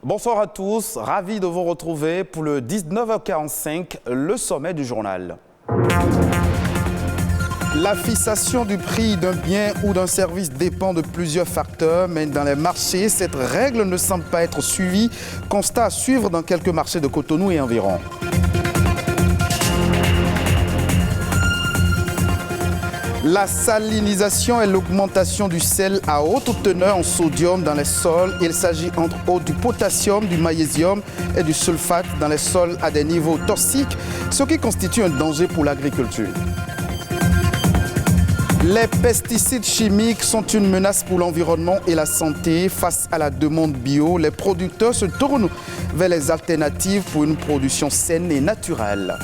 Bonsoir à tous, ravi de vous retrouver pour le 19h45, le sommet du journal. La fixation du prix d'un bien ou d'un service dépend de plusieurs facteurs, mais dans les marchés, cette règle ne semble pas être suivie. Constat à suivre dans quelques marchés de Cotonou et environ. La salinisation est l'augmentation du sel à haute teneur en sodium dans les sols. Il s'agit entre autres du potassium, du magnésium et du sulfate dans les sols à des niveaux toxiques, ce qui constitue un danger pour l'agriculture. Les pesticides chimiques sont une menace pour l'environnement et la santé. Face à la demande bio, les producteurs se tournent vers les alternatives pour une production saine et naturelle.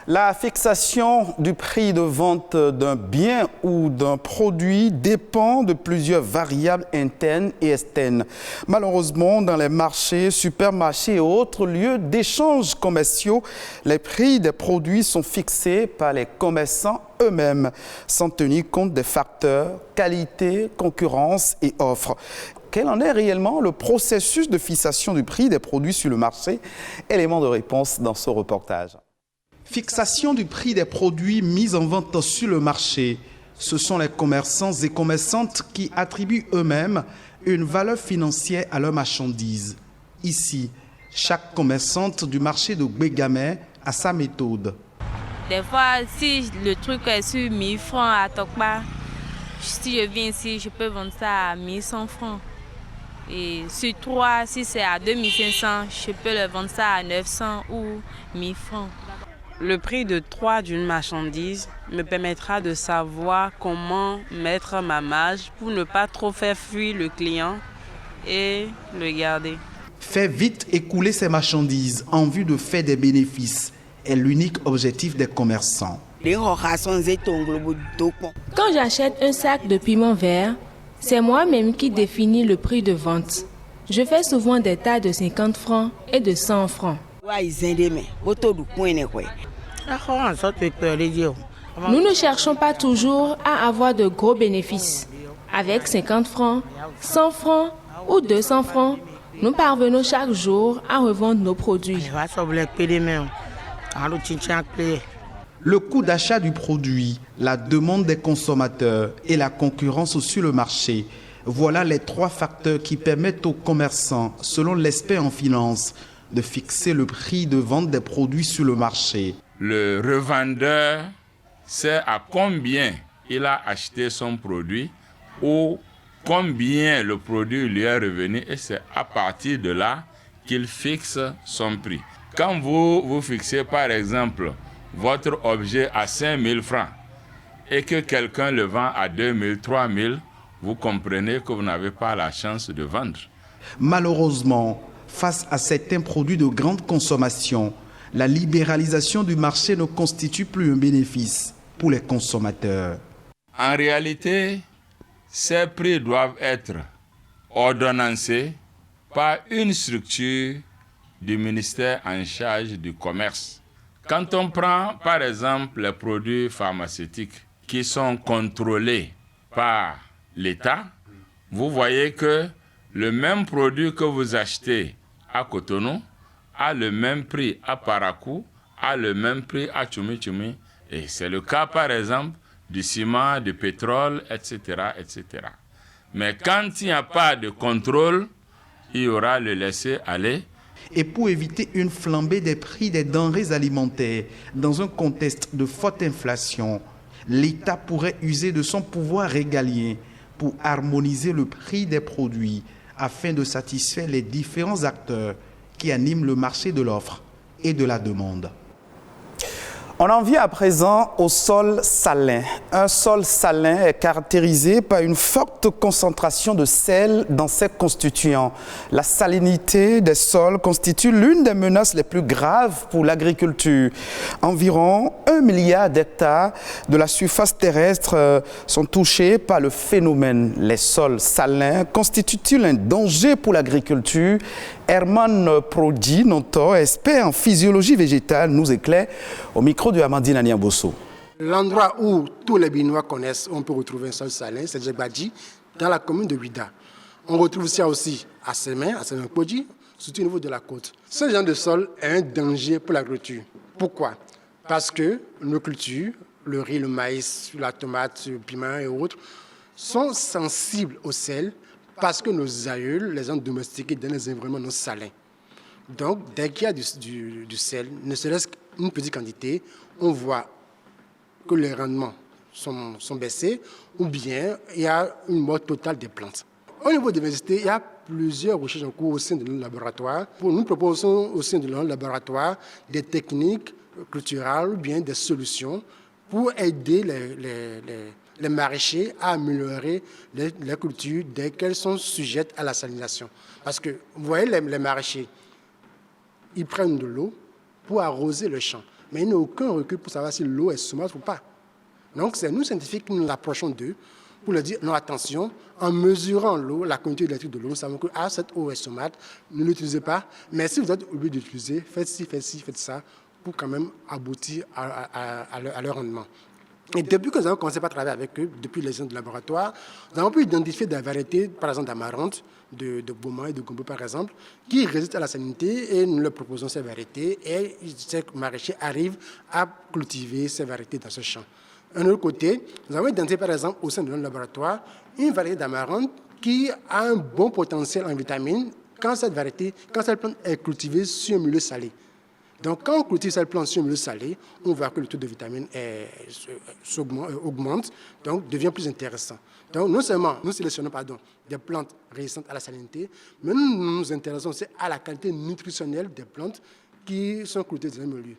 La fixation du prix de vente d'un bien ou d'un produit dépend de plusieurs variables internes et externes. Malheureusement, dans les marchés, supermarchés et autres lieux d'échanges commerciaux, les prix des produits sont fixés par les commerçants eux-mêmes, sans tenir compte des facteurs qualité, concurrence et offre. Quel en est réellement le processus de fixation du prix des produits sur le marché? Élément de réponse dans ce reportage. Fixation du prix des produits mis en vente sur le marché. Ce sont les commerçants et commerçantes qui attribuent eux-mêmes une valeur financière à leurs marchandises. Ici, chaque commerçante du marché de Bégamé a sa méthode. Des fois, si le truc est sur 1000 francs à Tokba, si je viens ici, je peux vendre ça à 1100 francs. Et sur 3, si c'est à 2500, je peux le vendre ça à 900 ou 1000 francs. Le prix de 3 d'une marchandise me permettra de savoir comment mettre ma marge pour ne pas trop faire fuir le client et le garder. Faire vite écouler ses marchandises en vue de faire des bénéfices est l'unique objectif des commerçants. Quand j'achète un sac de piment vert, c'est moi-même qui définis le prix de vente. Je fais souvent des tas de 50 francs et de 100 francs. Nous ne cherchons pas toujours à avoir de gros bénéfices. Avec 50 francs, 100 francs ou 200 francs, nous parvenons chaque jour à revendre nos produits. Le coût d'achat du produit, la demande des consommateurs et la concurrence sur le marché, voilà les trois facteurs qui permettent aux commerçants, selon l'expert en finance, de fixer le prix de vente des produits sur le marché. Le revendeur sait à combien il a acheté son produit ou combien le produit lui est revenu et c'est à partir de là qu'il fixe son prix. Quand vous fixez par exemple votre objet à 5000 francs et que quelqu'un le vend à 2000, 3000, vous comprenez que vous n'avez pas la chance de vendre. Malheureusement, face à certains produits de grande consommation, la libéralisation du marché ne constitue plus un bénéfice pour les consommateurs. En réalité, ces prix doivent être ordonnancés par une structure du ministère en charge du commerce. Quand on prend par exemple les produits pharmaceutiques qui sont contrôlés par l'État, vous voyez que le même produit que vous achetez à Cotonou a le même prix à Parakou, a le même prix à Tchoumi-Tchoumi. Et c'est le cas, par exemple, du ciment, du pétrole, etc., etc. Mais quand il n'y a pas de contrôle, il y aura le laisser-aller. Et pour éviter une flambée des prix des denrées alimentaires dans un contexte de forte inflation, l'État pourrait user de son pouvoir régalien pour harmoniser le prix des produits afin de satisfaire les différents acteurs qui animent le marché de l'offre et de la demande. On en vient à présent au sol salin. Un sol salin est caractérisé par une forte concentration de sel dans ses constituants. La salinité des sols constitue l'une des menaces les plus graves pour l'agriculture. Environ 1 milliard d'hectares de la surface terrestre sont touchés par le phénomène. Les sols salins constituent-ils un danger pour l'agriculture? Herman Prodi, notre expert en physiologie végétale, nous éclaire au micro de Amandine Aniambosso. L'endroit où tous les Béninois connaissent, où on peut retrouver un sol salin, c'est Djegbadji, dans la commune de Ouida. On retrouve ça aussi à Semen-Podji, surtout au niveau de la côte. Ce genre de sol est un danger pour l'agriculture. Pourquoi? Parce que nos cultures, le riz, le maïs, la tomate, le piment et autres, sont sensibles au sel parce que nos aïeuls les ont domestiqués dans des environnements non salins. Donc, dès qu'il y a du sel, ne serait-ce qu'une petite quantité, on voit que les rendements sont baissés ou bien il y a une mort totale des plantes. Au niveau de l'université, il y a plusieurs recherches en cours au sein de nos laboratoires. Nous proposons au sein de nos laboratoires des techniques culturelles ou bien des solutions pour aider les maraîchers à améliorer les cultures dès qu'elles sont sujettes à la salinisation. Parce que, vous voyez, les maraîchers, ils prennent de l'eau pour arroser le champ. Mais ils n'ont aucun recul pour savoir si l'eau est saumâtre ou pas. Donc, c'est nous, scientifiques, qui nous approchons d'eux pour leur dire, non, attention, en mesurant l'eau, la quantité électrique de l'eau, nous savons que cette eau est saumâtre, ne l'utilisez pas. Mais si vous êtes obligé d'utiliser, faites ci, faites ça, pour quand même aboutir à leur rendement. Et depuis que nous avons commencé à travailler avec eux, depuis les ans de laboratoire, nous avons pu identifier des variétés, par exemple d'amarante, de Beaumont et de Gombo, par exemple, qui résistent à la salinité et nous leur proposons ces variétés et ces maraîchers arrivent à cultiver ces variétés dans ce champ. D'un autre côté, nous avons identifié, par exemple, au sein de notre laboratoire, une variété d'amarante qui a un bon potentiel en vitamines quand cette plante est cultivée sur un milieu salé. Donc, quand on cultive cette plante sur un milieu salé, on voit que le taux de vitamines augmente, donc devient plus intéressant. Donc, non seulement nous sélectionnons des plantes résistantes à la salinité, mais nous nous intéressons aussi à la qualité nutritionnelle des plantes qui sont cultivées dans un milieu.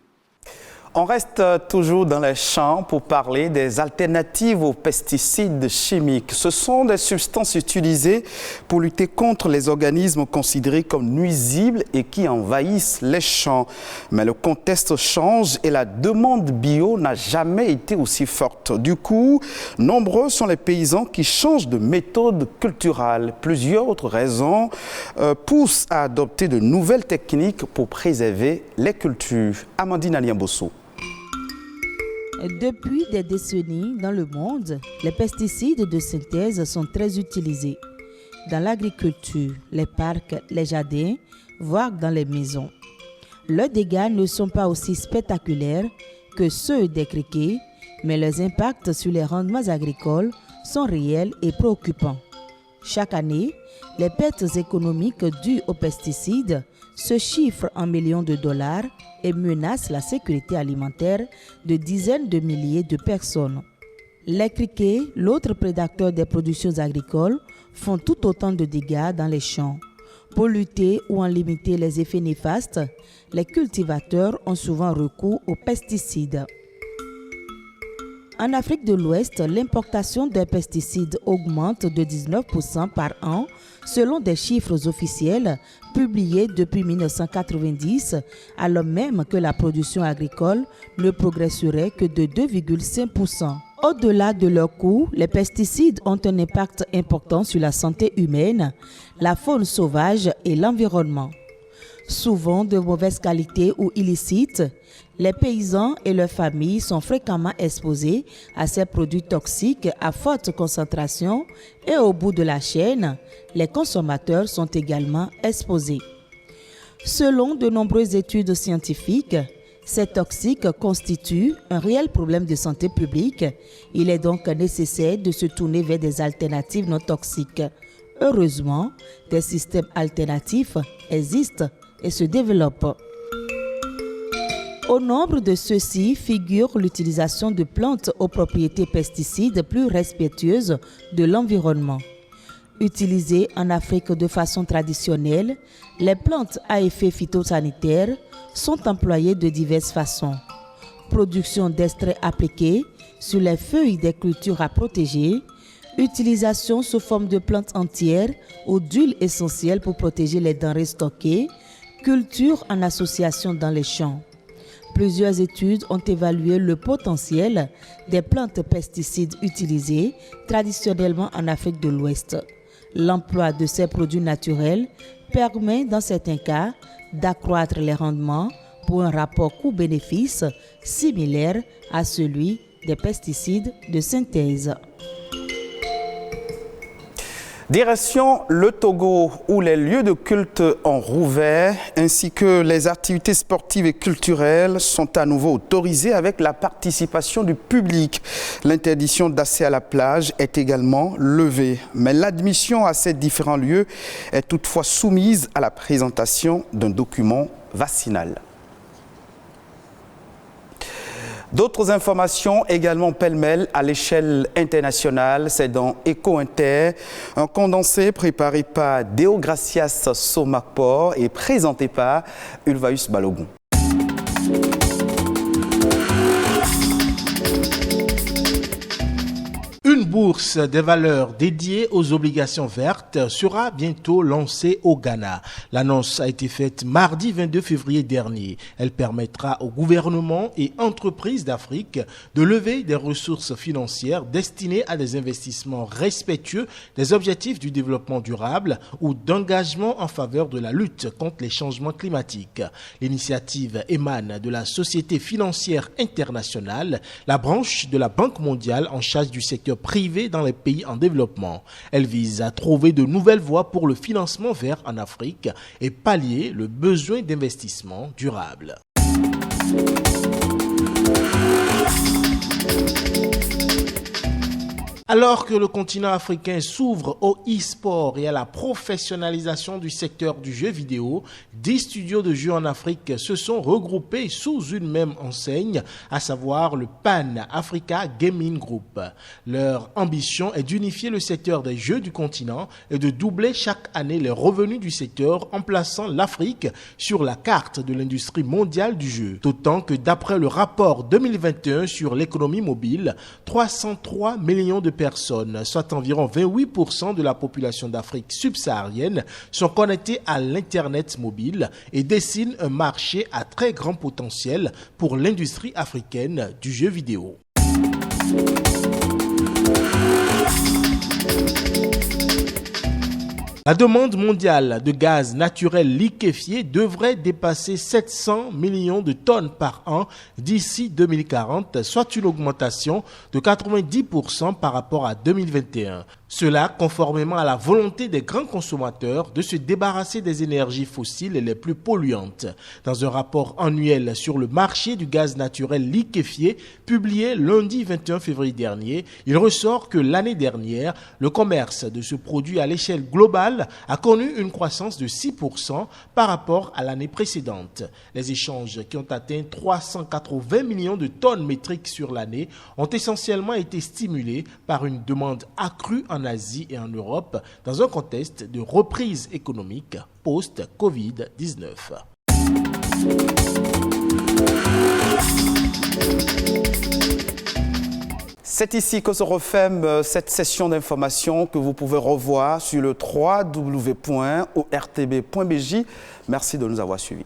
On reste toujours dans les champs pour parler des alternatives aux pesticides chimiques. Ce sont des substances utilisées pour lutter contre les organismes considérés comme nuisibles et qui envahissent les champs. Mais le contexte change et la demande bio n'a jamais été aussi forte. Du coup, nombreux sont les paysans qui changent de méthode culturelle. Plusieurs autres raisons poussent à adopter de nouvelles techniques pour préserver les cultures. Amandine Aliambosso. Depuis des décennies dans le monde, les pesticides de synthèse sont très utilisés dans l'agriculture, les parcs, les jardins, voire dans les maisons. Leurs dégâts ne sont pas aussi spectaculaires que ceux des criquets, mais leurs impacts sur les rendements agricoles sont réels et préoccupants. Chaque année, les pertes économiques dues aux pesticides se chiffrent en millions de dollars et menacent la sécurité alimentaire de dizaines de milliers de personnes. Les criquets, l'autre prédateur des productions agricoles, font tout autant de dégâts dans les champs. Pour lutter ou en limiter les effets néfastes, les cultivateurs ont souvent recours aux pesticides. En Afrique de l'Ouest, l'importation de pesticides augmente de 19% par an selon des chiffres officiels publiés depuis 1990, alors même que la production agricole ne progresserait que de 2,5%. Au-delà de leur coût, les pesticides ont un impact important sur la santé humaine, la faune sauvage et l'environnement. Souvent de mauvaise qualité ou illicites, les paysans et leurs familles sont fréquemment exposés à ces produits toxiques à forte concentration et au bout de la chaîne, les consommateurs sont également exposés. Selon de nombreuses études scientifiques, ces toxiques constituent un réel problème de santé publique. Il est donc nécessaire de se tourner vers des alternatives non toxiques. Heureusement, des systèmes alternatifs existent et se développent. Au nombre de ceux-ci figure l'utilisation de plantes aux propriétés pesticides plus respectueuses de l'environnement. Utilisées en Afrique de façon traditionnelle, les plantes à effet phytosanitaire sont employées de diverses façons. Production d'extraits appliqués sur les feuilles des cultures à protéger, utilisation sous forme de plantes entières ou d'huile essentielle pour protéger les denrées stockées, culture en association dans les champs. Plusieurs études ont évalué le potentiel des plantes pesticides utilisées traditionnellement en Afrique de l'Ouest. L'emploi de ces produits naturels permet dans certains cas d'accroître les rendements pour un rapport coût-bénéfice similaire à celui des pesticides de synthèse. Direction le Togo, où les lieux de culte ont rouvert, ainsi que les activités sportives et culturelles sont à nouveau autorisées avec la participation du public. L'interdiction d'accès à la plage est également levée. Mais l'admission à ces différents lieux est toutefois soumise à la présentation d'un document vaccinal. D'autres informations également pêle-mêle à l'échelle internationale, c'est dans Eco Inter, un condensé préparé par Deogracias Somakpor et présenté par Ulvaeus Balogun. Une bourse des valeurs dédiée aux obligations vertes sera bientôt lancée au Ghana. L'annonce a été faite mardi 22 février dernier. Elle permettra aux gouvernements et entreprises d'Afrique de lever des ressources financières destinées à des investissements respectueux des objectifs du développement durable ou d'engagement en faveur de la lutte contre les changements climatiques. L'initiative émane de la Société financière internationale, la branche de la Banque mondiale en charge du secteur privé dans les pays en développement. Elle vise à trouver de nouvelles voies pour le financement vert en Afrique et pallier le besoin d'investissement durable. Alors que le continent africain s'ouvre au e-sport et à la professionnalisation du secteur du jeu vidéo, 10 studios de jeux en Afrique se sont regroupés sous une même enseigne, à savoir le Pan Africa Gaming Group. Leur ambition est d'unifier le secteur des jeux du continent et de doubler chaque année les revenus du secteur en plaçant l'Afrique sur la carte de l'industrie mondiale du jeu. D'autant que d'après le rapport 2021 sur l'économie mobile, 303 millions de personnes, soit environ 28% de la population d'Afrique subsaharienne, sont connectées à l'Internet mobile et dessinent un marché à très grand potentiel pour l'industrie africaine du jeu vidéo. La demande mondiale de gaz naturel liquéfié devrait dépasser 700 millions de tonnes par an d'ici 2040, soit une augmentation de 90% par rapport à 2021. Cela conformément à la volonté des grands consommateurs de se débarrasser des énergies fossiles les plus polluantes. Dans un rapport annuel sur le marché du gaz naturel liquéfié publié lundi 21 février dernier, il ressort que l'année dernière, le commerce de ce produit à l'échelle globale a connu une croissance de 6% par rapport à l'année précédente. Les échanges qui ont atteint 380 millions de tonnes métriques sur l'année ont essentiellement été stimulés par une demande accrue en Asie et en Europe dans un contexte de reprise économique post-Covid-19. C'est ici que se referme cette session d'information que vous pouvez revoir sur le www.ortb.bj. Merci de nous avoir suivis.